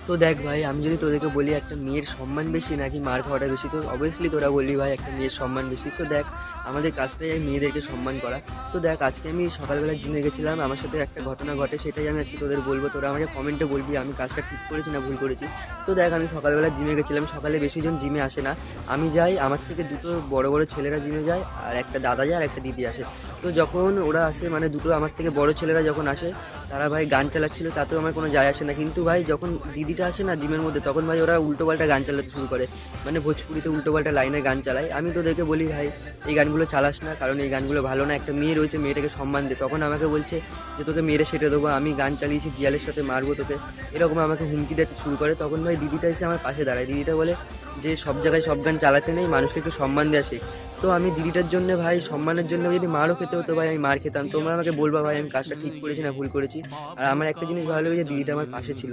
So দেখ ভাই, আমি যদি তোদেরকে বলি একটা মেয়ের সম্মান বেশি নাকি মার খাওয়াটা বেশি, তো অবভিয়াসলি তোরা বলবি ভাই একটা মেয়ের সম্মান বেশি। সো দেখ, আমাদের কাজটাই এই মেয়েদেরকে সম্মান করা। সো দেখ, আজকে আমি সকালবেলা জিমে গেছিলাম, আমার সাথে একটা ঘটনা ঘটে, সেটাই আমি আজকে তোদের বলবো। তোরা আমাকে কমেন্টে বলবি আমি কাজটা ঠিক করেছি না ভুল করেছি। তো দেখ, আমি সকালবেলা জিমে গেছিলাম, সকালে বেশিজন জিমে আসে না। আমি যাই, আমার থেকে দুটো বড় বড় ছেলেরা জিমে যায়, আর একটা দাদা যায় আর একটা দিদি আসে। তো যখন ওরা আসে, মানে দুটো আমার থেকে বড় ছেলেরা যখন আসে, তারা ভাই গান চালাচ্ছিল, তাতেও আমার কোনো যায় আসে না। কিন্তু ভাই যখন দিদিটা আসে না জিমের মধ্যে, তখন ভাই ওরা উল্টোপাল্টা গান চালাতে শুরু করে, মানে ভোজপুরিতে উল্টোপাল্টা লাইনে গান চালায়। আমি তো দেখে বলি ভাই এই গানগুলো চালাস না, কারণ এই গানগুলো ভালো না, একটা মেয়ে রয়েছে, মেয়েটাকে সম্মান দে। তখন আমাকে বলছে যে তোকে মেরে সেটে দেবো, আমি গান চালিয়েছি দিয়ালের সাথে, মারবো তোকে, এরকম আমাকে হুমকি দিতে শুরু করে। তখন ভাই দিদিটা এসে আমার পাশে দাঁড়ায়, দিদিটা বলে যে সব জায়গায় সব গান চালাতে নেই, মানুষকে একটু সম্মান দেওয়া শেখ। তো আমি দিদিটার জন্য ভাই, সম্মানের জন্য যদি মারও খেতে হতো ভাই, আমি মার খেতাম। তোমরা আমাকে বলবা ভাই আমি কাজটা ঠিক করেছি না ভুল করেছি। আর আমার একটা জিনিস ভালো লাগে যে দিদিটা আমার পাশে ছিল।